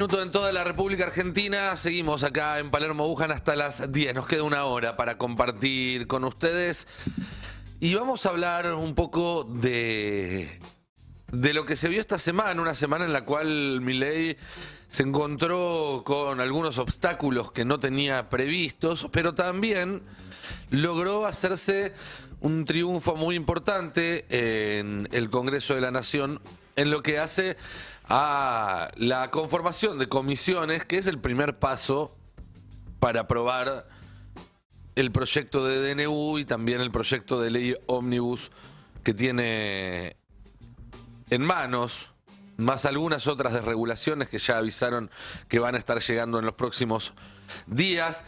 Minuto en toda la República Argentina. Seguimos acá en Palermo Wuhan hasta las 10. Nos queda una hora para compartir con ustedes. Y vamos a hablar un poco de lo que se vio esta semana. Una semana en la cual Milei se encontró con algunos obstáculos que no tenía previstos, pero también logró hacerse un triunfo muy importante en el Congreso de la Nación en lo que hace a la conformación de comisiones, que es el primer paso para aprobar el proyecto de DNU y también el proyecto de ley ómnibus que tiene en manos, más algunas otras desregulaciones que ya avisaron que van a estar llegando en los próximos días.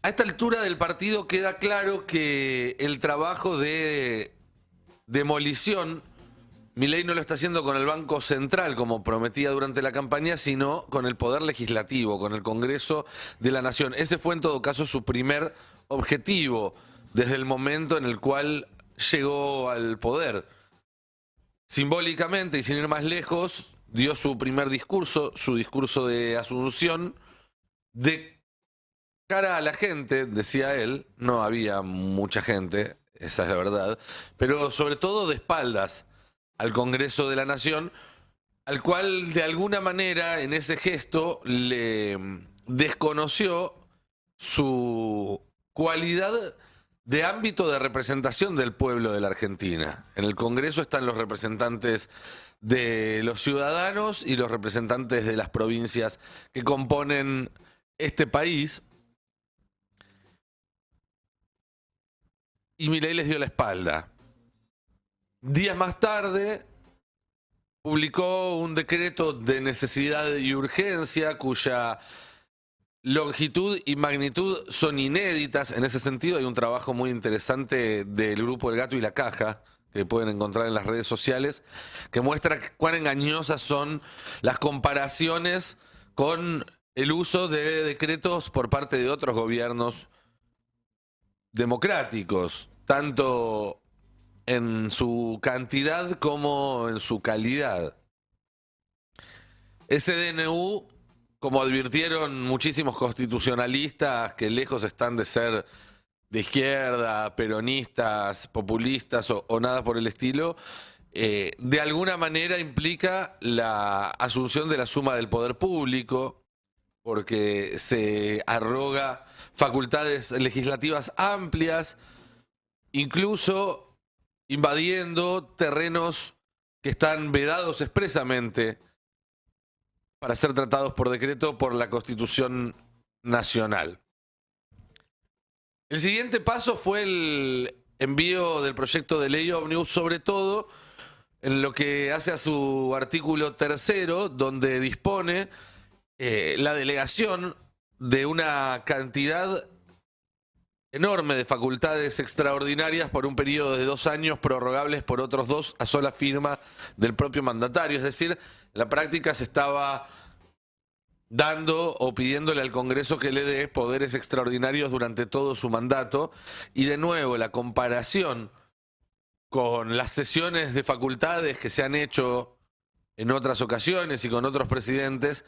A esta altura del partido queda claro que el trabajo de demolición Milei no lo está haciendo con el Banco Central, como prometía durante la campaña, sino con el Poder Legislativo, con el Congreso de la Nación. Ese fue en todo caso su primer objetivo desde el momento en el cual llegó al poder. Simbólicamente y sin ir más lejos, dio su primer discurso, su discurso de Asunción, de cara a la gente, decía él. No había mucha gente, esa es la verdad, pero sobre todo de espaldas al Congreso de la Nación, al cual de alguna manera en ese gesto le desconoció su cualidad de ámbito de representación del pueblo de la Argentina. En el Congreso están los representantes de los ciudadanos y los representantes de las provincias que componen este país. Y Milei les dio la espalda. Días más tarde publicó un decreto de necesidad y urgencia cuya longitud y magnitud son inéditas. En ese sentido hay un trabajo muy interesante del grupo El Gato y la Caja, que pueden encontrar en las redes sociales, que muestra cuán engañosas son las comparaciones con el uso de decretos por parte de otros gobiernos democráticos, tanto en su cantidad como en su calidad. Ese DNU, como advirtieron muchísimos constitucionalistas que lejos están de ser de izquierda, peronistas, populistas o nada por el estilo, de alguna manera implica la asunción de la suma del poder público, porque se arroga facultades legislativas amplias, incluso invadiendo terrenos que están vedados expresamente para ser tratados por decreto por la Constitución Nacional. El siguiente paso fue el envío del proyecto de ley ómnibus, sobre todo en lo que hace a su artículo 3º, donde dispone la delegación de una cantidad enorme de facultades extraordinarias por un periodo de 2 años, prorrogables por otros 2 a sola firma del propio mandatario. Es decir, en la práctica se estaba dando o pidiéndole al Congreso que le dé poderes extraordinarios durante todo su mandato. Y de nuevo, la comparación con las cesiones de facultades que se han hecho en otras ocasiones y con otros presidentes,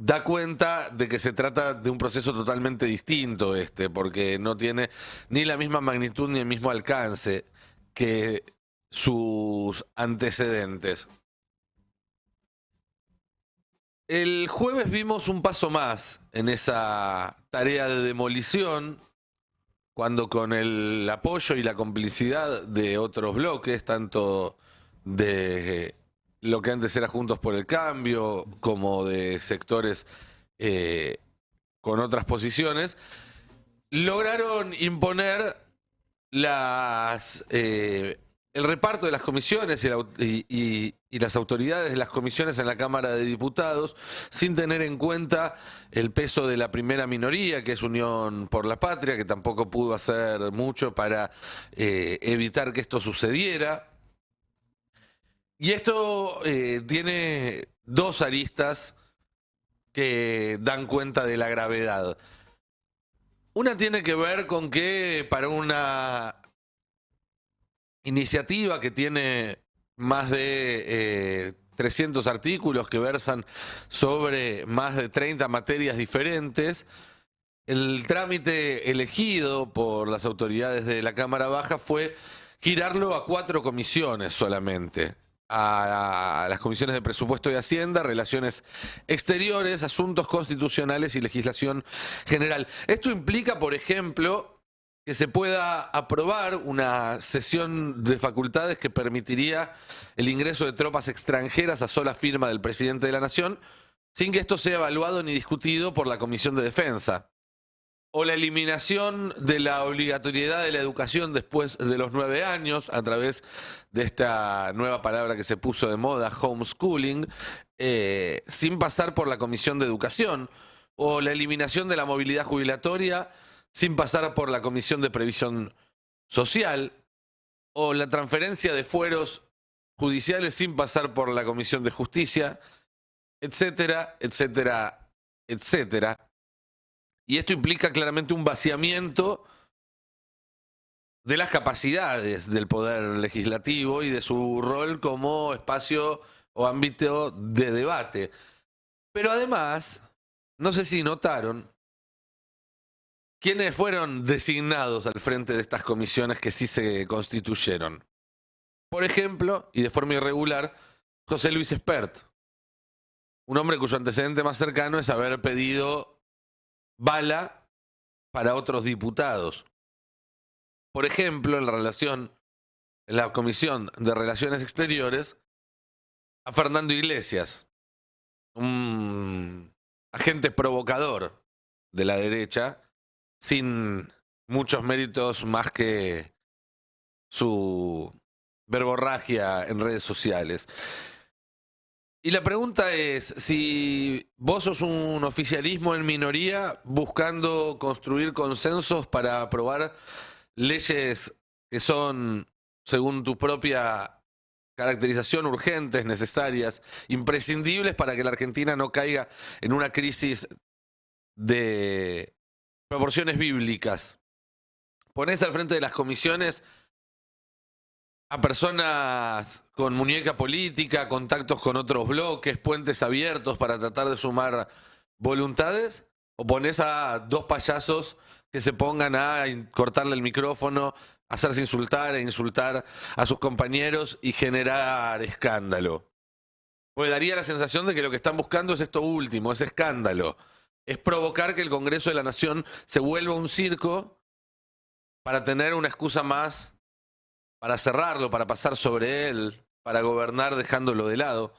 da cuenta de que se trata de un proceso totalmente distinto porque no tiene ni la misma magnitud ni el mismo alcance que sus antecedentes. El jueves vimos un paso más en esa tarea de demolición, cuando con el apoyo y la complicidad de otros bloques, tanto de lo que antes era Juntos por el Cambio, como de sectores con otras posiciones, lograron imponer el reparto de las comisiones y las autoridades de las comisiones en la Cámara de Diputados, sin tener en cuenta el peso de la primera minoría, que es Unión por la Patria, que tampoco pudo hacer mucho para evitar que esto sucediera. Y esto tiene 2 aristas que dan cuenta de la gravedad. Una tiene que ver con que para una iniciativa que tiene más de 300 artículos que versan sobre más de 30 materias diferentes. El trámite elegido por las autoridades de la Cámara Baja fue girarlo a 4 comisiones solamente. A las comisiones de Presupuesto y Hacienda, Relaciones Exteriores, Asuntos Constitucionales y Legislación General. Esto implica, por ejemplo, que se pueda aprobar una cesión de facultades que permitiría el ingreso de tropas extranjeras a sola firma del presidente de la Nación, sin que esto sea evaluado ni discutido por la Comisión de Defensa. O la eliminación de la obligatoriedad de la educación después de los 9 años, a través de esta nueva palabra que se puso de moda, homeschooling, sin pasar por la Comisión de Educación. O la eliminación de la movilidad jubilatoria sin pasar por la Comisión de Previsión Social. O la transferencia de fueros judiciales sin pasar por la Comisión de Justicia, etcétera, etcétera, etcétera. Y esto implica claramente un vaciamiento de las capacidades del Poder Legislativo y de su rol como espacio o ámbito de debate. Pero además, no sé si notaron, quiénes fueron designados al frente de estas comisiones que sí se constituyeron. Por ejemplo, y de forma irregular, José Luis Espert, un hombre cuyo antecedente más cercano es haber pedido bala para otros diputados. Por ejemplo, en la Comisión de Relaciones Exteriores, a Fernando Iglesias, un agente provocador de la derecha, sin muchos méritos más que su verborragia en redes sociales. Y la pregunta es, si vos sos un oficialismo en minoría buscando construir consensos para aprobar leyes que son, según tu propia caracterización, urgentes, necesarias, imprescindibles para que la Argentina no caiga en una crisis de proporciones bíblicas, ponés al frente de las comisiones a personas con muñeca política, contactos con otros bloques, puentes abiertos para tratar de sumar voluntades, o ponés a 2 payasos que se pongan a cortarle el micrófono, hacerse insultar e insultar a sus compañeros y generar escándalo. Pues daría la sensación de que lo que están buscando es esto último, es escándalo. Es provocar que el Congreso de la Nación se vuelva un circo para tener una excusa más para cerrarlo, para pasar sobre él, para gobernar dejándolo de lado.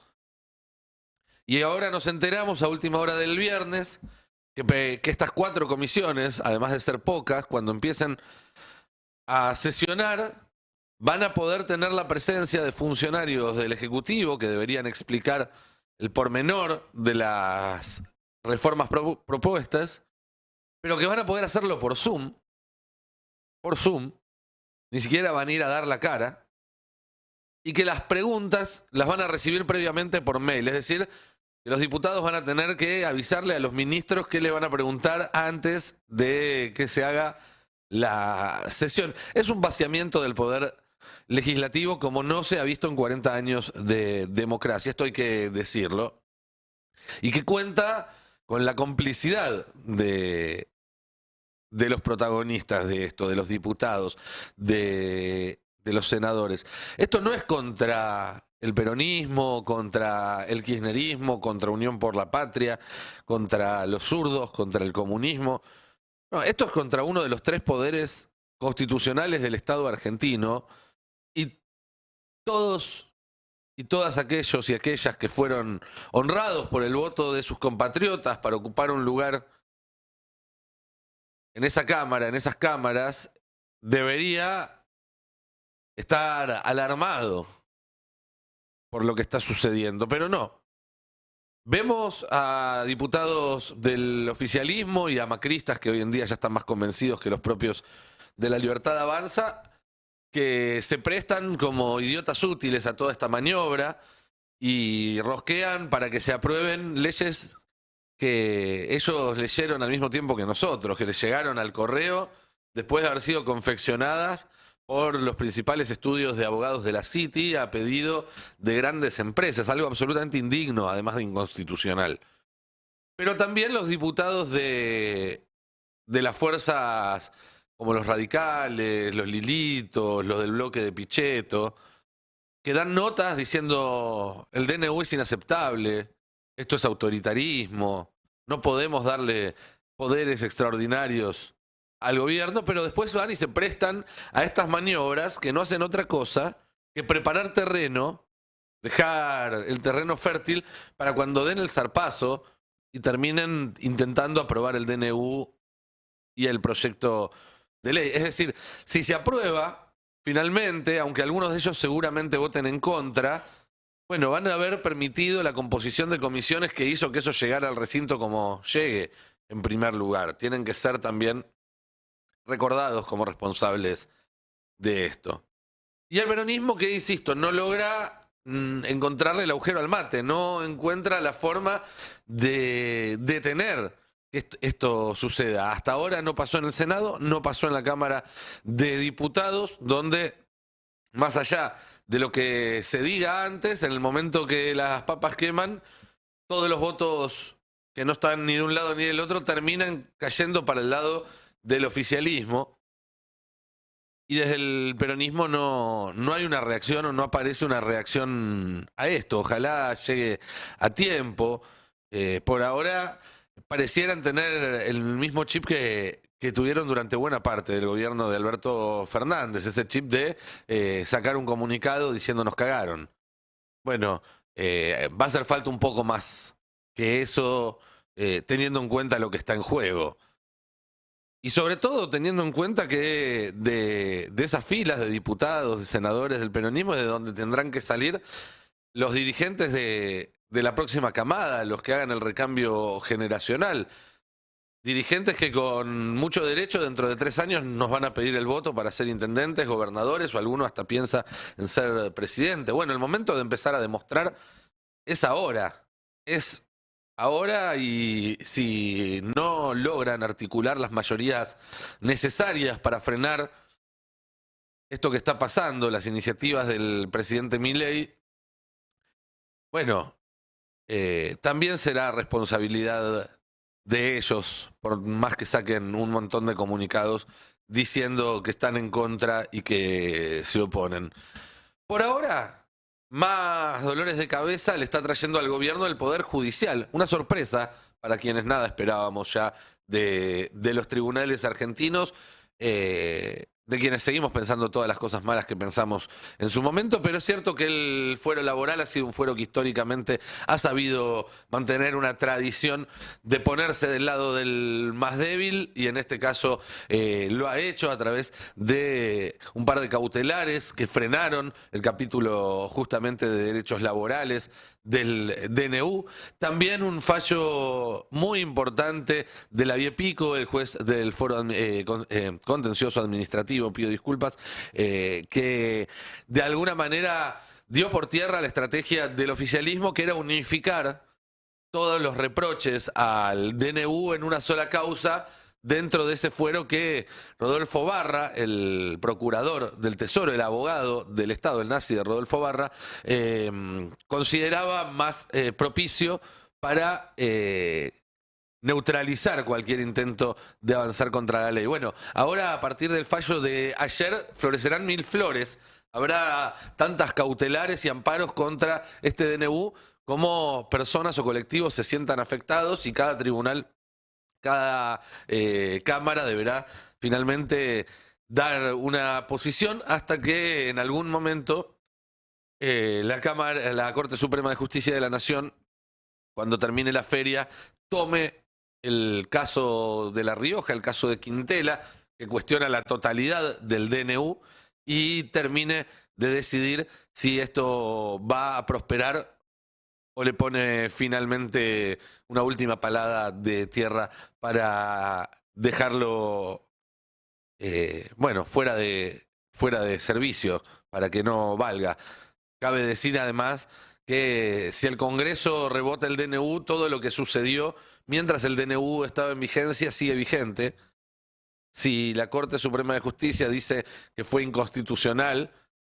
Y ahora nos enteramos a última hora del viernes que estas 4 comisiones, además de ser pocas, cuando empiecen a sesionar, van a poder tener la presencia de funcionarios del Ejecutivo que deberían explicar el pormenor de las reformas propuestas, pero que van a poder hacerlo por Zoom, ni siquiera van a ir a dar la cara, y que las preguntas las van a recibir previamente por mail, es decir, que los diputados van a tener que avisarle a los ministros qué le van a preguntar antes de que se haga la sesión. Es un vaciamiento del poder legislativo como no se ha visto en 40 años de democracia, esto hay que decirlo, y que cuenta con la complicidad de los protagonistas de esto, de los diputados, de los senadores. Esto no es contra el peronismo, contra el kirchnerismo, contra Unión por la Patria, contra los zurdos, contra el comunismo. No, esto es contra uno de los 3 poderes constitucionales del Estado argentino, y todos y todas aquellos y aquellas que fueron honrados por el voto de sus compatriotas para ocupar un lugar en esa cámara, en esas cámaras, debería estar alarmado por lo que está sucediendo, pero no. Vemos a diputados del oficialismo y a macristas que hoy en día ya están más convencidos que los propios de La Libertad Avanza, que se prestan como idiotas útiles a toda esta maniobra y rosquean para que se aprueben leyes que ellos leyeron al mismo tiempo que nosotros, que les llegaron al correo después de haber sido confeccionadas por los principales estudios de abogados de la City a pedido de grandes empresas, algo absolutamente indigno, además de inconstitucional. Pero también los diputados de las fuerzas como los radicales, los Lilitos, los del bloque de Pichetto, que dan notas diciendo el DNU es inaceptable, esto es autoritarismo, no podemos darle poderes extraordinarios al gobierno, pero después van y se prestan a estas maniobras que no hacen otra cosa que preparar terreno, dejar el terreno fértil para cuando den el zarpazo y terminen intentando aprobar el DNU y el proyecto de ley. Es decir, si se aprueba, finalmente, aunque algunos de ellos seguramente voten en contra, bueno, van a haber permitido la composición de comisiones que hizo que eso llegara al recinto como llegue, en primer lugar. Tienen que ser también recordados como responsables de esto. Y el peronismo que, insisto, no logra encontrarle el agujero al mate, no encuentra la forma de detener que esto suceda. Hasta ahora no pasó en el Senado, no pasó en la Cámara de Diputados, donde, más allá de lo que se diga antes, en el momento que las papas queman, todos los votos que no están ni de un lado ni del otro terminan cayendo para el lado del oficialismo. Y desde el peronismo no hay una reacción o no aparece una reacción a esto. Ojalá llegue a tiempo. Por ahora parecieran tener el mismo chip que tuvieron durante buena parte del gobierno de Alberto Fernández, ese chip de sacar un comunicado diciendo nos cagaron. Bueno, va a hacer falta un poco más que eso, teniendo en cuenta lo que está en juego. Y sobre todo teniendo en cuenta que de esas filas de diputados, de senadores del peronismo, es de donde tendrán que salir los dirigentes de la próxima camada, los que hagan el recambio generacional. Dirigentes que con mucho derecho dentro de 3 años nos van a pedir el voto para ser intendentes, gobernadores o alguno hasta piensa en ser presidente. Bueno, el momento de empezar a demostrar es ahora. Es ahora, y si no logran articular las mayorías necesarias para frenar esto que está pasando, las iniciativas del presidente Milei, bueno, también será responsabilidad de ellos, por más que saquen un montón de comunicados diciendo que están en contra y que se oponen. Por ahora, más dolores de cabeza le está trayendo al gobierno el Poder Judicial. Una sorpresa para quienes nada esperábamos ya de los tribunales argentinos, de quienes seguimos pensando todas las cosas malas que pensamos en su momento, pero es cierto que el fuero laboral ha sido un fuero que históricamente ha sabido mantener una tradición de ponerse del lado del más débil, y en este caso lo ha hecho a través de un par de cautelares que frenaron el capítulo justamente de derechos laborales del DNU. También un fallo muy importante de la Viepico, el juez del foro contencioso administrativo, pido disculpas, que de alguna manera dio por tierra la estrategia del oficialismo, que era unificar todos los reproches al DNU en una sola causa, dentro de ese fuero que Rodolfo Barra, el procurador del Tesoro, el abogado del Estado, el nazi de Rodolfo Barra, consideraba más propicio para neutralizar cualquier intento de avanzar contra la ley. Bueno, ahora a partir del fallo de ayer florecerán 1000 flores. Habrá tantas cautelares y amparos contra este DNU como personas o colectivos se sientan afectados, y cada tribunal, cada cámara deberá finalmente dar una posición hasta que en algún momento la Corte Suprema de Justicia de la Nación, cuando termine la feria, tome el caso de La Rioja, el caso de Quintela, que cuestiona la totalidad del DNU, y termine de decidir si esto va a prosperar o le pone finalmente una última palada de tierra para dejarlo bueno, fuera de servicio, para que no valga. Cabe decir además que si el Congreso rebota el DNU, todo lo que sucedió mientras el DNU estaba en vigencia sigue vigente. si la Corte Suprema de Justicia dice que fue inconstitucional,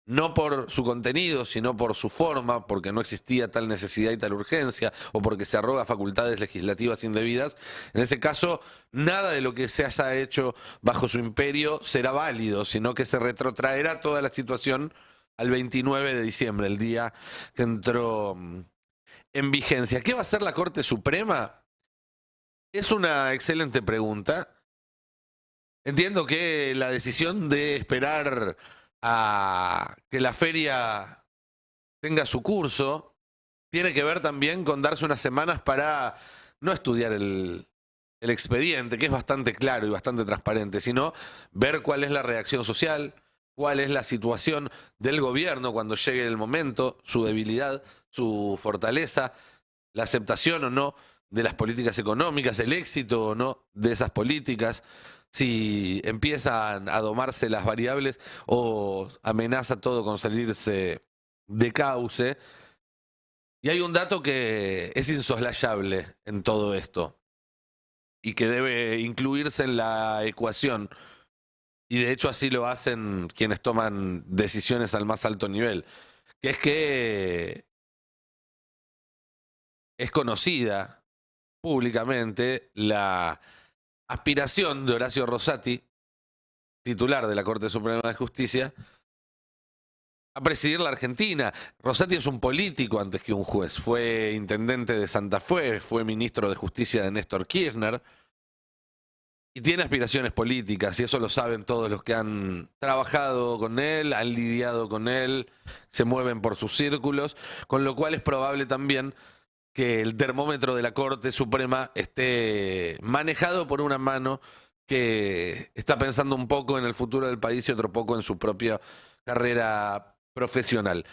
no por su contenido, sino por su forma, porque no existía tal necesidad y tal urgencia, o porque se arroga facultades legislativas indebidas, en ese caso, nada de lo que se haya hecho bajo su imperio será válido, sino que se retrotraerá toda la situación al 29 de diciembre, el día que entró en vigencia. ¿Qué va a hacer la Corte Suprema? Es una excelente pregunta. Entiendo que la decisión de esperar a que la feria tenga su curso tiene que ver también con darse unas semanas para no estudiar el expediente, que es bastante claro y bastante transparente, sino ver cuál es la reacción social, cuál es la situación del gobierno cuando llegue el momento, su debilidad, su fortaleza, la aceptación o no de las políticas económicas, el éxito o no de esas políticas, si empiezan a domarse las variables o amenaza todo con salirse de cauce. Y hay un dato que es insoslayable en todo esto y que debe incluirse en la ecuación. Y de hecho así lo hacen quienes toman decisiones al más alto nivel, que es que es conocida públicamente la aspiración de Horacio Rosati, titular de la Corte Suprema de Justicia, a presidir la Argentina. Rosati es un político antes que un juez. Fue intendente de Santa Fe, fue ministro de Justicia de Néstor Kirchner y tiene aspiraciones políticas, y eso lo saben todos los que han trabajado con él, han lidiado con él, se mueven por sus círculos, con lo cual es probable también que el termómetro de la Corte Suprema esté manejado por una mano que está pensando un poco en el futuro del país y otro poco en su propia carrera profesional.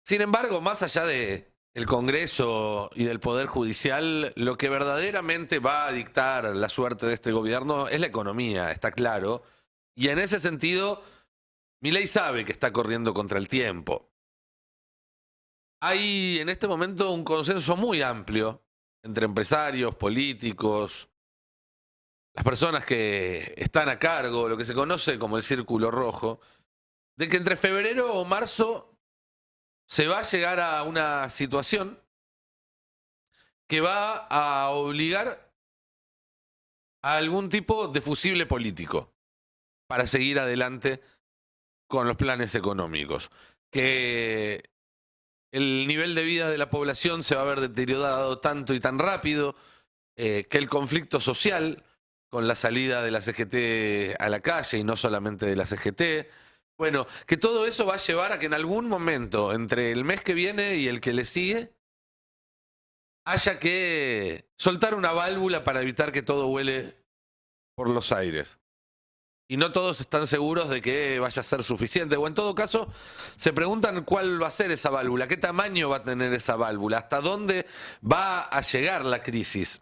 Sin embargo, más allá de el Congreso y del Poder Judicial, lo que verdaderamente va a dictar la suerte de este gobierno es la economía, está claro. Y en ese sentido, Milei sabe que está corriendo contra el tiempo. Hay en este momento un consenso muy amplio entre empresarios, políticos, las personas que están a cargo, lo que se conoce como el Círculo Rojo, de que entre febrero o marzo se va a llegar a una situación que va a obligar a algún tipo de fusible político para seguir adelante con los planes económicos. Que el nivel de vida de la población se va a ver deteriorado tanto y tan rápido, que el conflicto social con la salida de la CGT a la calle y no solamente de la CGT, bueno, que todo eso va a llevar a que en algún momento, entre el mes que viene y el que le sigue, haya que soltar una válvula para evitar que todo vuele por los aires. Y no todos están seguros de que vaya a ser suficiente. O en todo caso, se preguntan cuál va a ser esa válvula, qué tamaño va a tener esa válvula, hasta dónde va a llegar la crisis.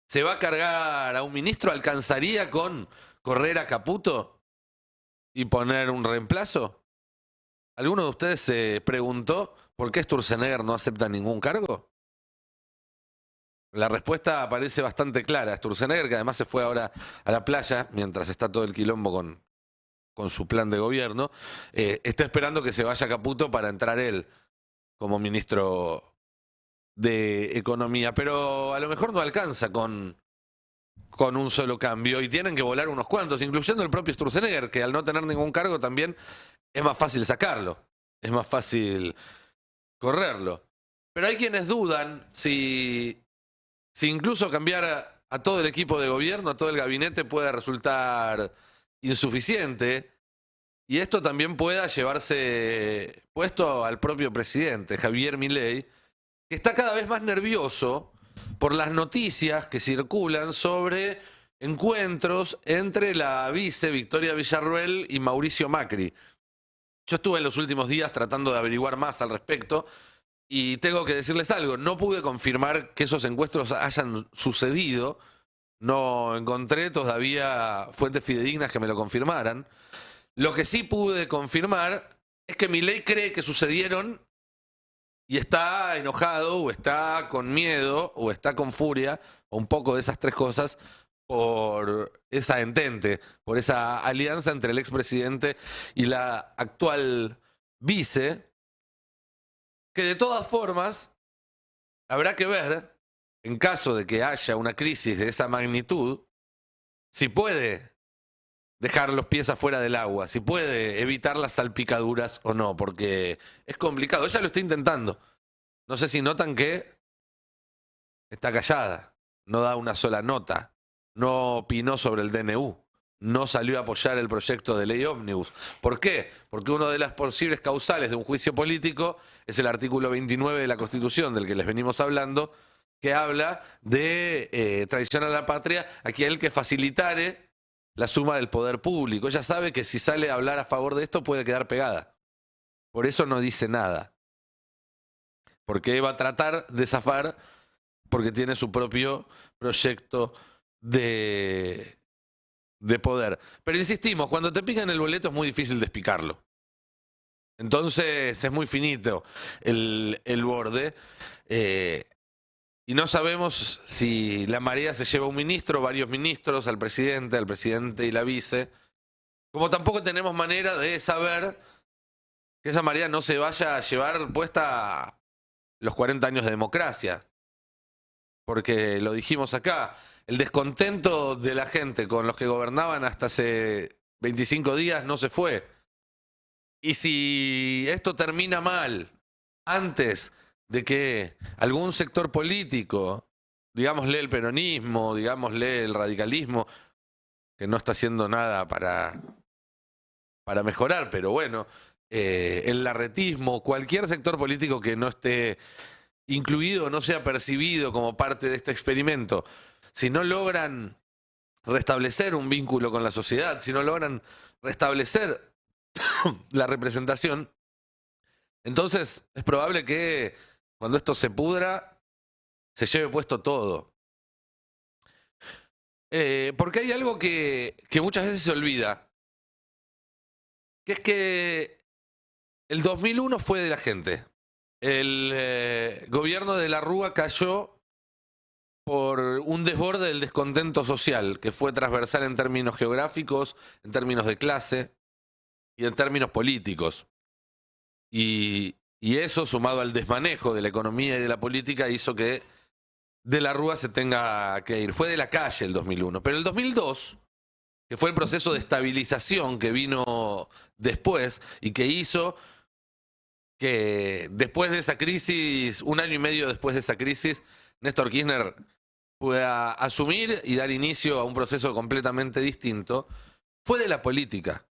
¿Se va a cargar a un ministro? ¿Alcanzaría con correr a Caputo y poner un reemplazo? ¿Alguno de ustedes se preguntó por qué Sturzenegger no acepta ningún cargo? La respuesta parece bastante clara. Sturzenegger, que además se fue ahora a la playa, mientras está todo el quilombo con su plan de gobierno, está esperando que se vaya Caputo para entrar él como ministro de Economía. Pero a lo mejor no alcanza con un solo cambio y tienen que volar unos cuantos, incluyendo el propio Sturzenegger, que al no tener ningún cargo también es más fácil sacarlo, es más fácil correrlo. Pero hay quienes dudan si incluso cambiar a todo el equipo de gobierno, a todo el gabinete, puede resultar insuficiente. Y esto también pueda llevarse puesto al propio presidente, Javier Milei, que está cada vez más nervioso por las noticias que circulan sobre encuentros entre la vice Victoria Villarruel y Mauricio Macri. Yo estuve en los últimos días tratando de averiguar más al respecto. Y tengo que decirles algo, no pude confirmar que esos encuentros hayan sucedido, no encontré todavía fuentes fidedignas que me lo confirmaran. Lo que sí pude confirmar es que Milei cree que sucedieron y está enojado, o está con miedo, o está con furia, o un poco de esas tres cosas, por esa entente, por esa alianza entre el expresidente y la actual vice, que de todas formas habrá que ver, en caso de que haya una crisis de esa magnitud, si puede dejar los pies afuera del agua, si puede evitar las salpicaduras o no, porque es complicado. Ella lo está intentando. No sé si notan que está callada, no da una sola nota, no opinó sobre el DNU, no salió a apoyar el proyecto de ley ómnibus. ¿Por qué? Porque una de las posibles causales de un juicio político es el artículo 29 de la Constitución, del que les venimos hablando, que habla de traición a la patria, aquel que facilitare la suma del poder público. Ella sabe que si sale a hablar a favor de esto puede quedar pegada. Por eso no dice nada. Porque va a tratar de zafar, porque tiene su propio proyecto de poder. Pero insistimos, cuando te pican el boleto es muy difícil despicarlo. Entonces es muy finito el borde. Y no sabemos si la marea se lleva un ministro, varios ministros, al presidente y la vice. Como tampoco tenemos manera de saber que esa marea no se vaya a llevar puesta los 40 años de democracia. Porque lo dijimos acá, el descontento de la gente con los que gobernaban hasta hace 25 días no se fue. Y si esto termina mal antes de que algún sector político, digámosle el peronismo, digámosle el radicalismo, que no está haciendo nada para mejorar, pero bueno, el larretismo, cualquier sector político que no esté incluido, no sea percibido como parte de este experimento, si no logran restablecer un vínculo con la sociedad, si no logran restablecer la representación, entonces es probable que cuando esto se pudra, se lleve puesto todo. Porque hay algo que muchas veces se olvida, que es que el 2001 fue de la gente. El gobierno de la Rúa cayó por un desborde del descontento social, que fue transversal en términos geográficos, en términos de clase y en términos políticos. Y eso, sumado al desmanejo de la economía y de la política, hizo que de la Rúa se tenga que ir. Fue de la calle el 2001. Pero el 2002, que fue el proceso de estabilización que vino después y que hizo que después de esa crisis, un año y medio después de esa crisis, Néstor Kirchner pueda asumir y dar inicio a un proceso completamente distinto, fue de la política.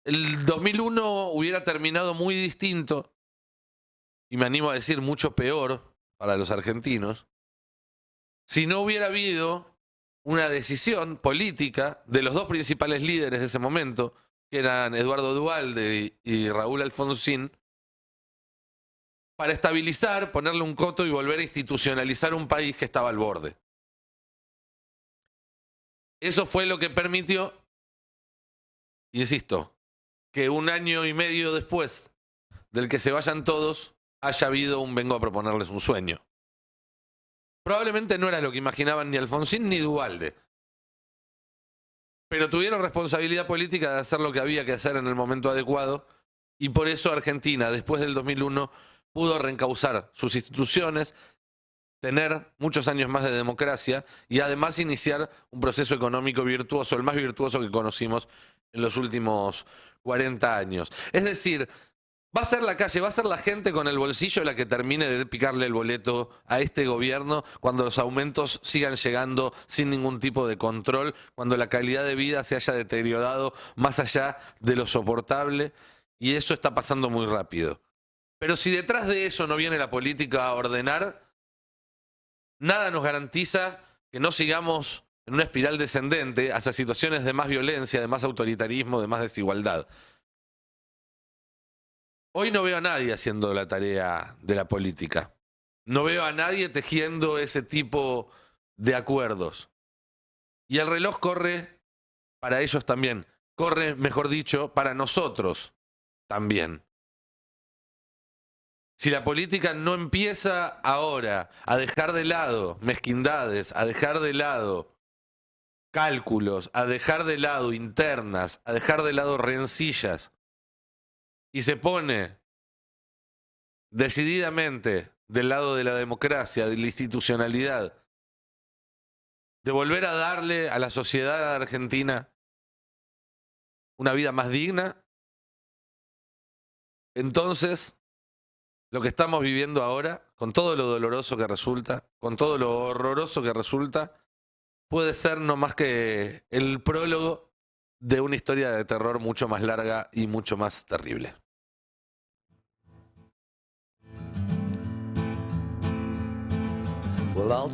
El 2001 hubiera terminado muy distinto, y me animo a decir mucho peor para los argentinos, si no hubiera habido una decisión política de los dos principales líderes de ese momento, que eran Eduardo Duhalde y Raúl Alfonsín, para estabilizar, ponerle un coto y volver a institucionalizar un país que estaba al borde. Eso fue lo que permitió, insisto, que un año y medio después del que se vayan todos, haya habido un vengo a proponerles un sueño. Probablemente no era lo que imaginaban ni Alfonsín ni Duhalde, pero tuvieron responsabilidad política de hacer lo que había que hacer en el momento adecuado, y por eso Argentina, después del 2001, pudo reencauzar sus instituciones, tener muchos años más de democracia y además iniciar un proceso económico virtuoso, el más virtuoso que conocimos en los últimos 40 años. Es decir, va a ser la calle, va a ser la gente con el bolsillo la que termine de picarle el boleto a este gobierno cuando los aumentos sigan llegando sin ningún tipo de control, cuando la calidad de vida se haya deteriorado más allá de lo soportable, y eso está pasando muy rápido. Pero si detrás de eso no viene la política a ordenar, nada nos garantiza que no sigamos en una espiral descendente hacia situaciones de más violencia, de más autoritarismo, de más desigualdad. Hoy no veo a nadie haciendo la tarea de la política. No veo a nadie tejiendo ese tipo de acuerdos. Y el reloj corre para ellos también. Corre, mejor dicho, para nosotros también. si la política no empieza ahora a dejar de lado mezquindades, a dejar de lado cálculos, a dejar de lado internas, a dejar de lado rencillas, y se pone decididamente del lado de la democracia, de la institucionalidad, de volver a darle a la sociedad argentina una vida más digna, entonces lo que estamos viviendo ahora, con todo lo doloroso que resulta, con todo lo horroroso que resulta, puede ser no más que el prólogo de una historia de terror mucho más larga y mucho más terrible. Well,